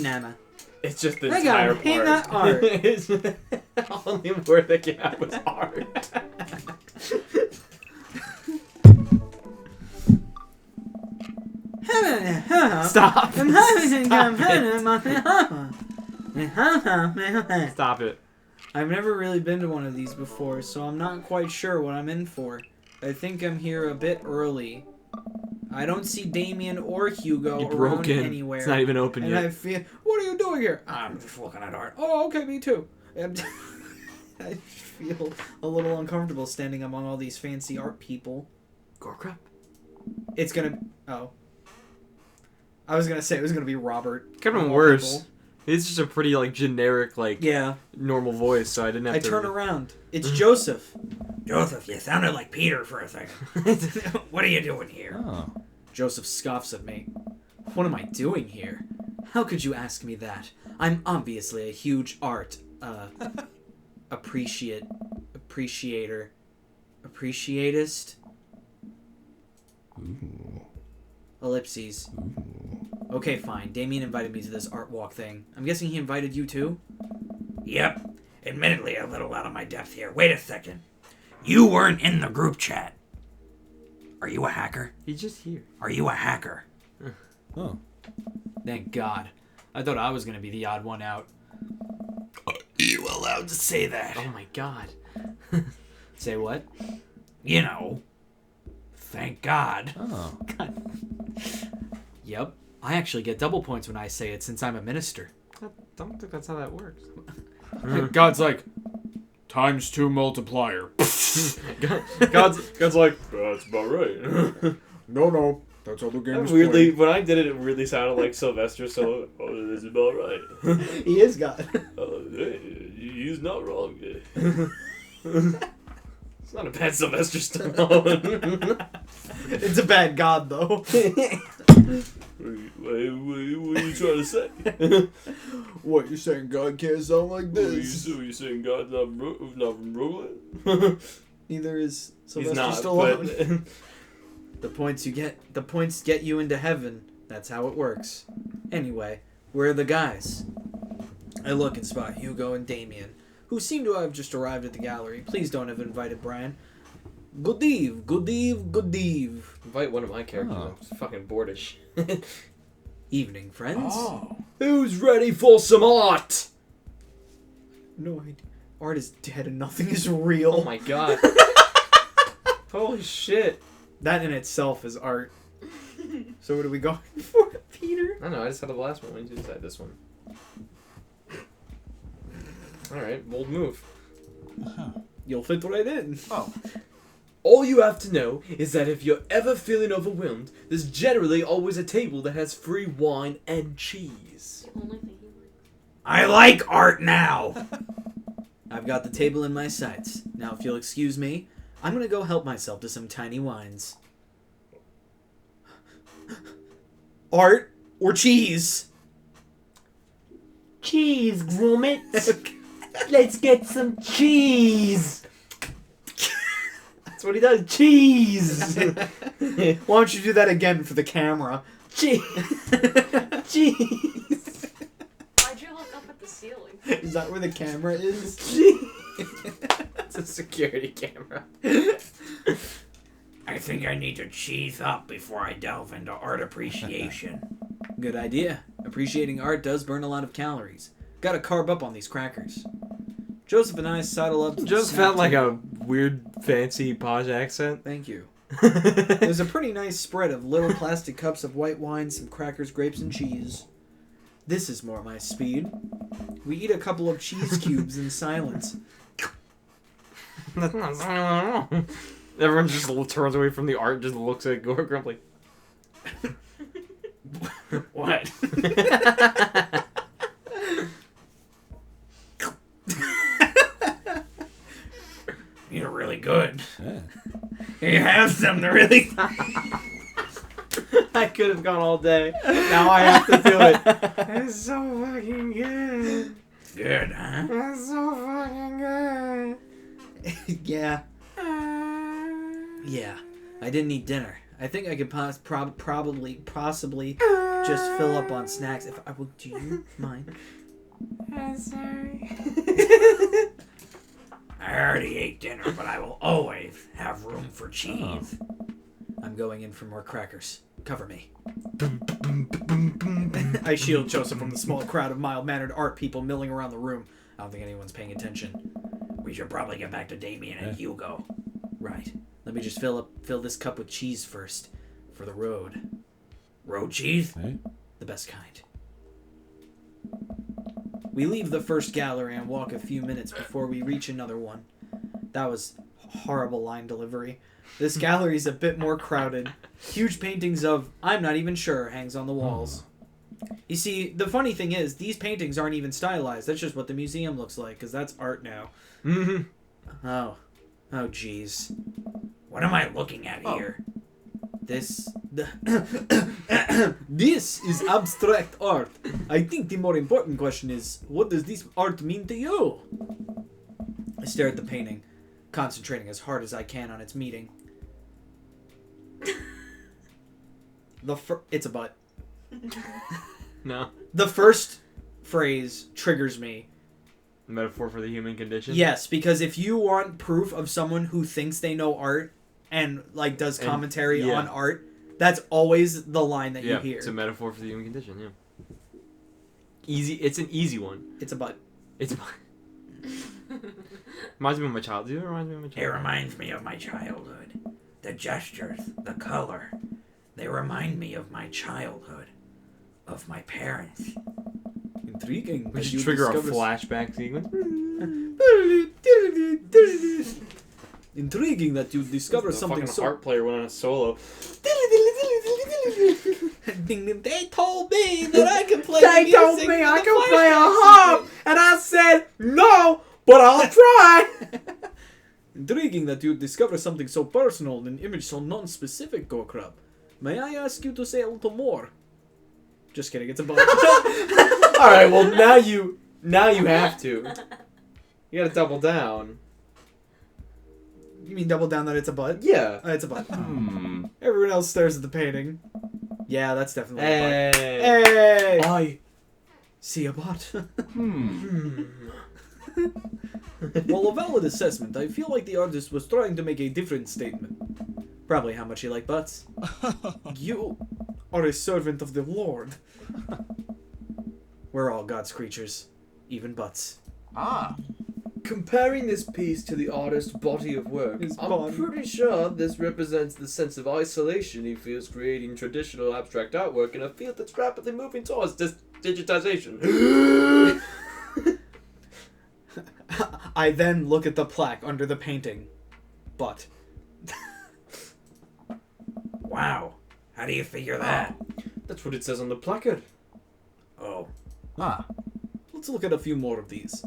Nama. It's just the entire part. Only where the gap was hard. Stop. Stop it. I've never really been to one of these before, so I'm not quite sure what I'm in for. I think I'm here a bit early. I don't see Damien or Hugo around anywhere. It's not even open and yet. I feel, what are you doing here? I'm just looking at art. Oh, okay, me too. I feel a little uncomfortable standing among all these fancy art people. Gorkrup? It's gonna... Oh. I was gonna say it was gonna be Robert. Could have been worse. It's just a pretty, like, generic, like, normal voice, so I didn't have to... I turn around. It's Joseph. Joseph, you sounded like Peter for a second. What are you doing here? Oh. Joseph scoffs at me. What am I doing here? How could you ask me that? I'm obviously a huge art, appreciatist. Ooh. Ellipses. Okay, fine. Damien invited me to this art walk thing. I'm guessing he invited you too? Yep. Admittedly, a little out of my depth here. Wait a second. You weren't in the group chat. Are you a hacker? He's just here. Are you a hacker? Oh. Thank God. I thought I was going to be the odd one out. Are you allowed to say that? Oh my God. Say what? You know. Thank God. Oh. God. Yep. I actually get double points when I say it since I'm a minister. I don't think that's how that works. God's like, ×2 multiplier. God's like, that's about right. No, that's how the game is Weirdly, played. when I did it, it really sounded like Sylvester. So, that's about right. He is God. He's not wrong. It's not a bad Sylvester Stallone. It's a bad God, though. What are you trying to say? What, you're saying God can't sound like this? What are you saying God's not from Brooklyn? Neither is He's Sylvester not, Stallone. The points get you into heaven. That's how it works. Anyway, where are the guys? I look and spot Hugo and Damien, who seem to have just arrived at the gallery. Please don't have invited Brian. Good eve. Invite one of my characters. Oh. I'm fucking bored as shit. Evening, friends. Oh. Who's ready for some art? No idea. Art is dead and nothing is real. Oh my God. Holy shit. That in itself is art. So what are we going for, Peter? I don't know, I just had the last one. Why didn't you decide this one? Alright, bold move. You'll fit right in. Oh. All you have to know is that if you're ever feeling overwhelmed, there's generally always a table that has free wine and cheese. I like art now. I've got the table in my sights. Now, if you'll excuse me, I'm gonna go help myself to some tiny wines. Art or cheese? Cheese, Grummet. Let's get some cheese. That's what he does. Cheese. Why don't you do that again for the camera? Cheese. Cheese. Why'd you look up at the ceiling? Is that where the camera is? It's a security camera. I think I need to cheese up before I delve into art appreciation. Good idea. Appreciating art does burn a lot of calories. Gotta carb up on these crackers. Joseph and I sidle up to the Joseph snack had like table. a weird, fancy Posh accent. Thank you. There's a pretty nice spread of little plastic cups of white wine, some crackers, grapes, and cheese. This is more my speed. We eat a couple of cheese cubes in silence. Everyone just turns away from the art and just looks at Gorkrup like... What? You're really good. Yeah. You have some to really... I could have gone all day. Now I have to do it. It's so fucking good. Good, huh? It's so fucking good. Yeah. Yeah. I didn't eat dinner. I think I could possibly just fill up on snacks. If I will, do you mind? Sorry. I already ate dinner, but I will always have room for cheese. I'm going in for more crackers. Cover me. I shield Joseph from the small crowd of mild-mannered art people milling around the room. I don't think anyone's paying attention. We should probably get back to Damien and Hugo. Right. Let me just fill this cup with cheese first. For the road. Road cheese? Hey? The best kind. We leave the first gallery and walk a few minutes before we reach another one. That was horrible line delivery. This gallery's a bit more crowded. Huge paintings of I'm not even sure hangs on the walls. You see, the funny thing is, these paintings aren't even stylized. That's just what the museum looks like, because that's art now. Mm-hmm. Oh, jeez. What am I looking at here? This is abstract art. I think the more important question is, what does this art mean to you? I stare at the painting, concentrating as hard as I can on its meaning. It's a butt. No. The first phrase triggers me. Metaphor for the human condition? Yes, because if you want proof of someone who thinks they know art and like does commentary on art, that's always the line that you hear. It's a metaphor for the human condition, yeah. Easy. It's an easy one. It's a butt. It's a reminds me of my childhood. It reminds me of my It childhood. reminds me of my childhood. The gestures, the color. They remind me of my childhood. Of my parents. Intriguing. We should trigger a flashback sequence. Intriguing that you discover The something fucking so. harp player went on a solo. They told me that I could play. They told me I could play a harp, and I said no, but I'll try. Intriguing that you discover something so personal in an image so non-specific, Gorkrup. May I ask you to say a little more? Just kidding, it's a bunch. Alright, well now you have to. You gotta double down. You mean double down that it's a butt? Yeah. It's a butt. Hmm. Everyone else stares at the painting. Yeah, that's definitely a butt. Hey. Hey! I See a butt. Hmm. While a valid assessment, I feel like the artist was trying to make a different statement. Probably how much he liked butts. You are a servant of the Lord. We're all God's creatures. Even butts. Ah. Comparing this piece to the artist's body of work, His I'm body. pretty sure this represents the sense of isolation he feels creating traditional abstract artwork in a field that's rapidly moving towards digitization. I then look at the plaque under the painting. Butt. Wow. How do you figure that? That's what it says on the placard. Oh. Ah. Let's look at a few more of these.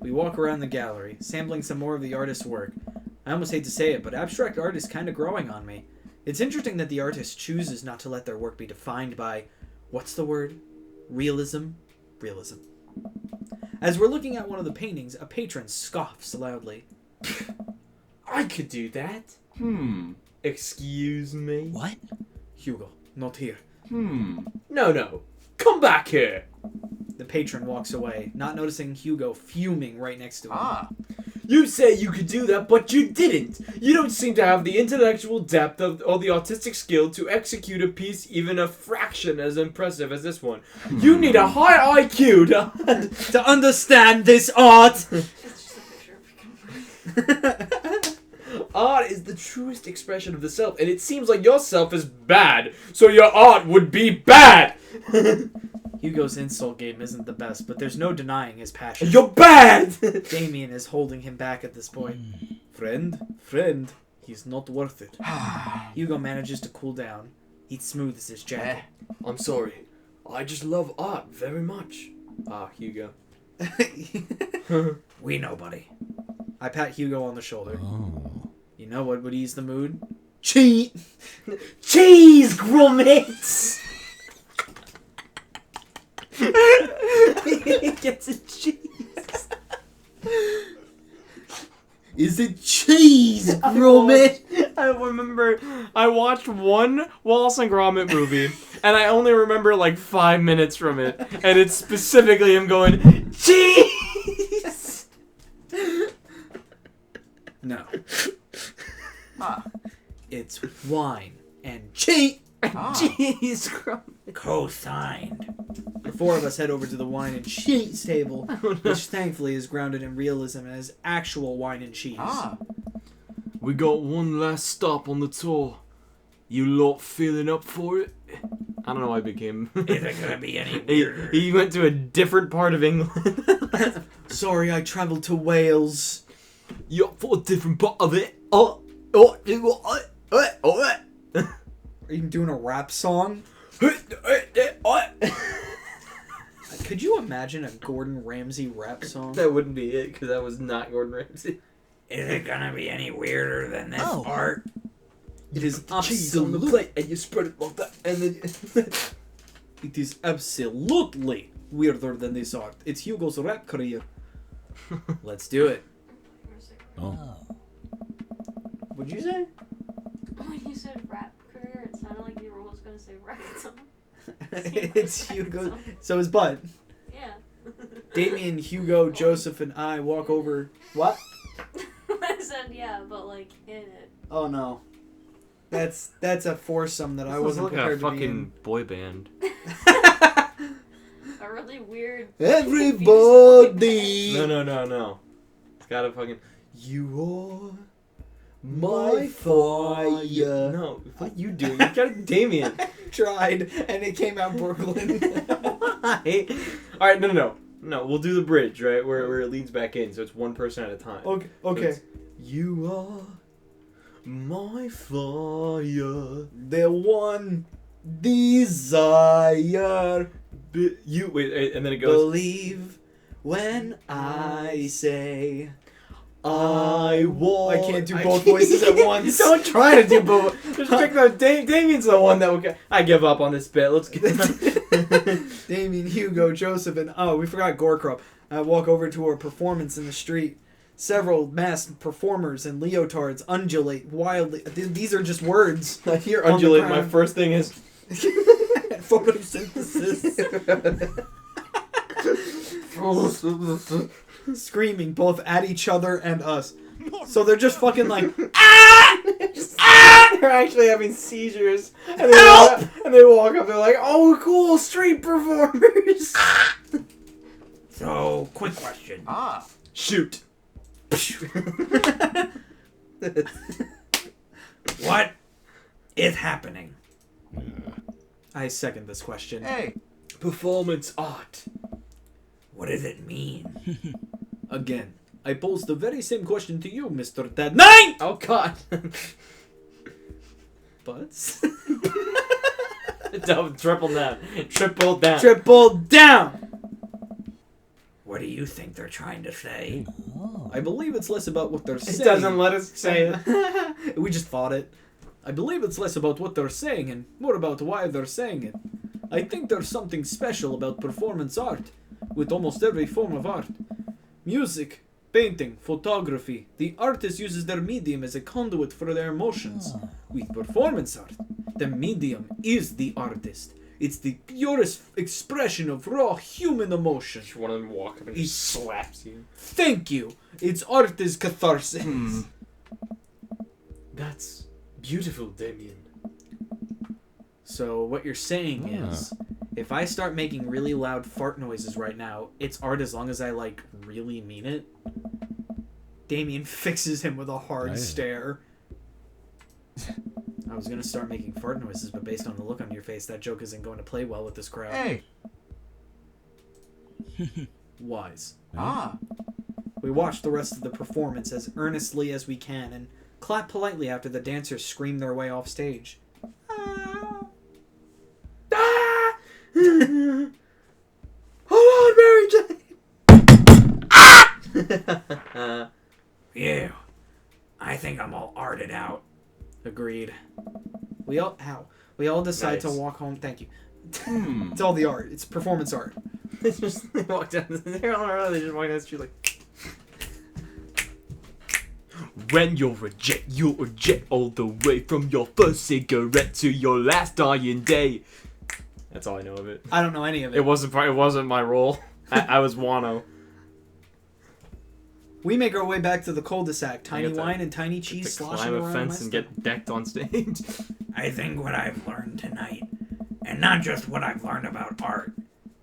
We walk around the gallery, sampling some more of the artist's work. I almost hate to say it, but abstract art is kind of growing on me. It's interesting that the artist chooses not to let their work be defined by, what's the word? Realism? Realism. As we're looking at one of the paintings, a patron scoffs loudly. I could do that. Hmm. Excuse me? What? Hugo, not here. Hmm. No. Come back here. The patron walks away, not noticing Hugo fuming right next to him. Ah. You say you could do that, but you didn't. You don't seem to have the intellectual depth or the artistic skill to execute a piece even a fraction as impressive as this one. You need a high IQ To understand this art! It's just a picture of a Art is the truest expression of the self, and it seems like your self is bad, so your art would be bad. Hugo's insult game isn't the best, but there's no denying his passion. You're bad. Damien is holding him back at this point. Friend, he's not worth it. Hugo manages to cool down. He smooths his jacket. I'm sorry. I just love art very much. Ah, Hugo. We know, buddy. I pat Hugo on the shoulder. Oh. You know what would ease the mood? Cheat! Cheese grummets. He gets a cheese. Is it cheese, Gromit? I remember I watched one Wallace and Gromit movie, and I only remember like 5 minutes from it, and it's specifically him going, cheese! No. Ah. It's wine and cheese. Ah. Cheese Grump. Co-signed. The four of us head over to the wine and cheese table, which thankfully is grounded in realism and is actual wine and cheese. Ah. We got one last stop on the tour. You lot feeling up for it? I don't know why I became... Is it gonna be any weirder? he went to a different part of England. Sorry, I traveled to Wales. You up for a different part of it? Are you doing a rap song? Could you imagine a Gordon Ramsay rap song? That wouldn't be it, because that was not Gordon Ramsay. Is it gonna be any weirder than this art? It is Cheese on the plate, and you spread it like that, and then... It is absolutely weirder than this art. It's Hugo's rap career. Let's do it. Oh. What'd you say? When you said rap career, it sounded like you were almost going to say rap song. It's Hugo. So is Bud. Yeah. Damien, Hugo, Joseph, and I walk over. What? I said yeah, but like in it. Oh no. That's a foursome that I wasn't like a prepared to be fucking in. boy band. A really weird. Everybody. No. It's gotta fucking... You are my fire. No, what you doing? You gotta Damien. Tried, and it came out Brooklyn. Why? Alright, no. No, we'll do the bridge, right? Where it leads back in, so it's one person at a time. Okay. So you are my fire. The one desire. Wait, and then it goes... Believe when I say I want... can't do both voices at once. Don't try to do both. Just pick the... Damien's the one that will... I give up on this bit. Let's get... Damien, Hugo, Joseph, and we forgot Gorkrup. Walk over to a performance in the street. Several masked performers and leotards undulate wildly. These are just words. I hear On the undulate. My ground. first thing is... Photosynthesis. Screaming both at each other and us. So they're just fucking like, ah! They're actually having seizures. And they walk up, they're like, oh, cool, street performers. So, quick question. Ah. Shoot. What is happening? I second this question. Hey. Performance art. What does it mean? Again, I pose the very same question to you, Mr. Dad. 9! Oh, God. Butts? Triple down. Triple down. Triple down! What do you think they're trying to say? I believe it's less about what they're It saying. doesn't let us say it. We just fought it. I believe it's less about what they're saying and more about why they're saying it. I think there's something special about performance art, with almost every form of art. Music, painting, photography. The artist uses their medium as a conduit for their emotions. With performance art, the medium is the artist. It's the purest expression of raw human emotion. One of them walk up and just slaps you. Thank you. Its art is catharsis. That's beautiful, Damien. So what you're saying is, if I start making really loud fart noises right now, it's art as long as I, like, really mean it. Damien fixes him with a hard stare. I was gonna start making fart noises, but based on the look on your face, that joke isn't going to play well with this crowd. Hey. Wise. Ah. We watch the rest of the performance as earnestly as we can and clap politely after the dancers scream their way off stage. Hold on, Mary Jane! Phew. I think I'm all arted out. Agreed. We all decide to Nice. walk home. Thank you. It's all the art. It's performance art. They just walk down. They're on the road. They just walk down the street like. when you're a jet all the way from your first cigarette to your last dying day. That's all I know of it. I don't know any of it. It wasn't my role. I was Wano. We make our way back to the cul-de-sac. Tiny have to- wine and tiny cheese To sloshing climb a around fence my and get decked on stage. I think what I've learned tonight, and not just what I've learned about art,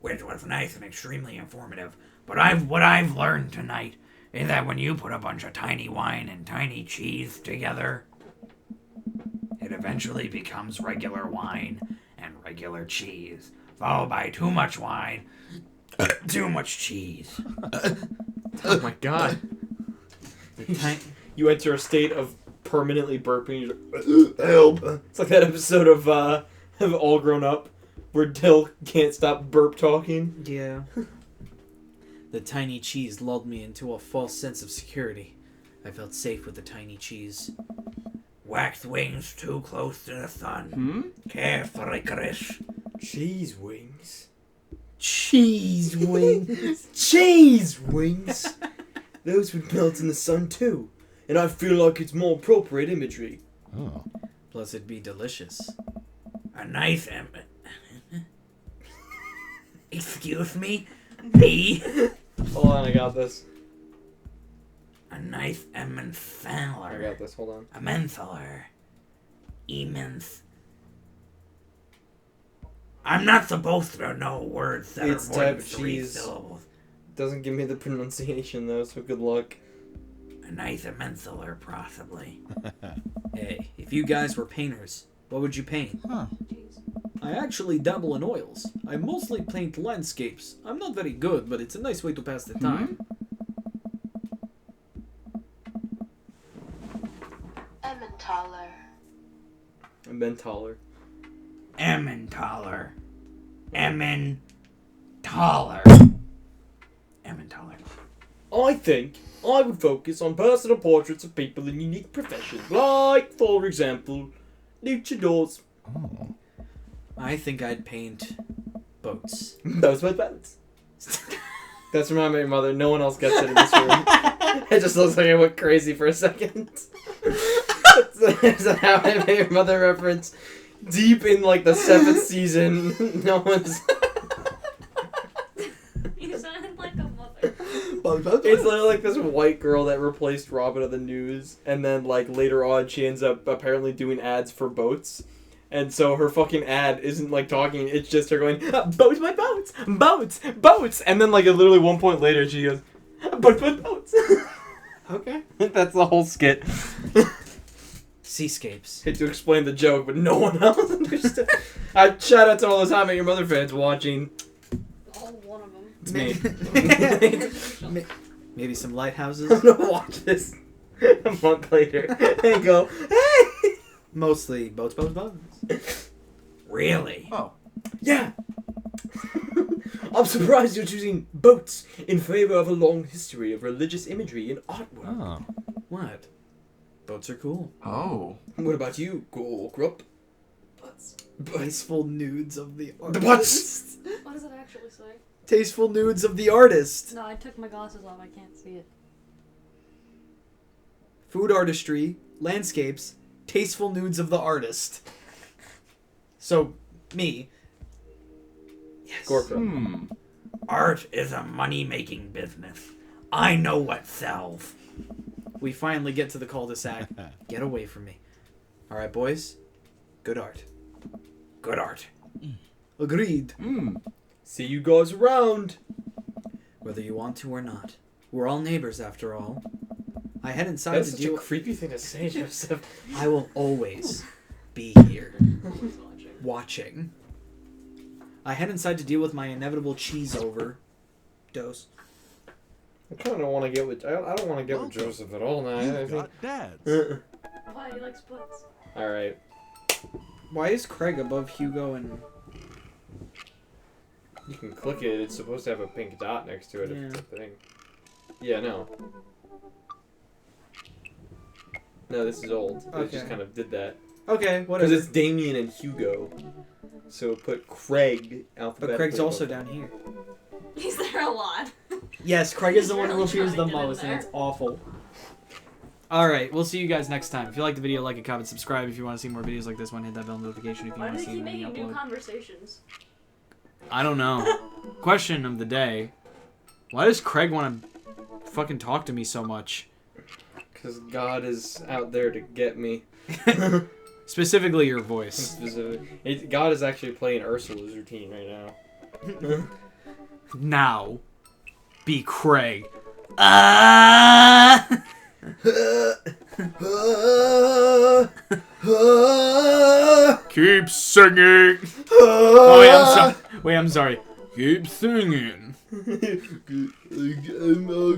which was nice and extremely informative, but what I've learned tonight is that when you put a bunch of tiny wine and tiny cheese together, it eventually becomes regular wine and regular cheese, followed by too much wine, too much cheese. Oh my god. You enter a state of permanently burping. You're like, help. It's like that episode of All Grown Up where Dill can't stop burp talking. Yeah. The tiny cheese lulled me into a false sense of security. I felt safe with the tiny cheese. Waxed wings too close to the sun. Carefully, Chris. Cheese wings. Cheese wings. Cheese wings. Those would melt in the sun too. And I feel like it's more appropriate imagery. Oh. Plus it'd be delicious. A nice Excuse me? Me? Hold on, I got this. A nice Emmentaler. I got this, hold on. A menthaler. Emens. I'm not supposed to know words that It's are more than type 3 cheese. syllables. Doesn't give me the pronunciation though, so good luck. A nice Emmentaler, possibly. Hey, if you guys were painters, what would you paint? Jeez. I actually dabble in oils. I mostly paint landscapes. I'm not very good, but it's a nice way to pass the time. Emmentaler. And Ben Taller. Emmentaler. Emmentaler. Emmentaler. I think I would focus on personal portraits of people in unique professions, like, for example, luchadors. Oh. I think I'd paint boats. Those were boats. That's from How I Met Your Mother. No one else gets it in this room. It just looks like I went crazy for a second. There's a How I Met Your Mother reference. Deep in, like, the 7th season. No one's... You sounded like a mother. It's literally like this white girl that replaced Robin of the News, and then like later on she ends up apparently doing ads for boats, and so her fucking ad isn't like talking; it's just her going boats, my boats, boats, boats, and then like literally one point later she goes boats, my boats. Okay. That's the whole skit. Seascapes. Had to explain the joke, but no one else understood. I shout out to all those How I Met Your Mother fans watching. All one of them. It's me. Maybe some lighthouses. I'm gonna watch this a month later and go, hey! Mostly boats. Really? Oh. Yeah! I'm surprised you're choosing boats in favor of a long history of religious imagery in artwork. Oh. What? Boats are cool. Oh. What about you, Gorkrup? Butts. Tasteful nudes of the artist. The butts! What does it actually say? Tasteful nudes of the artist. No, I took my glasses off. I can't see it. Food artistry, landscapes, tasteful nudes of the artist. So, me. Yes. Gorkrup. Art is a money-making business. I know what sells. We finally get to the cul-de-sac. Get away from me. Alright, boys. Good art. Good art. Agreed. See you guys around. Whether you want to or not. We're all neighbors after all. I head inside That's to such a deal. creepy thing to say, Joseph. I will always be here. Watching. I head inside to deal with my inevitable cheese overdose. I kind of want to get with... I don't want to get with Joseph at all now. I You think... got dads. Why he likes butts? Alright. Why is Craig above Hugo and... You can click it. It's supposed to have a pink dot next to it if it's a thing. Yeah, no. No, this is old. They just Okay. kind of did that. Okay, Because whatever. it's Damien and Hugo. So put Craig alphabetically. But Craig's also above. down here. He's there a lot. Yes, Craig is the one who Really appears the trying to get in most, and there. it's awful. Alright, we'll see you guys next time. If you like the video, like it, comment, subscribe. If you want to see more videos like this one, hit that bell notification if you Why want do to they see keep me making new upload. conversations? I don't know. Question of the day. Why does Craig want to fucking talk to me so much? Because God is out there to get me. Specifically your voice. God is actually playing Ursula's routine right now. Now, be Craig. Ah! Keep singing. Oh, wait, I'm sorry. Keep singing. I'll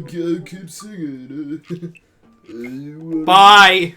keep singing. Bye.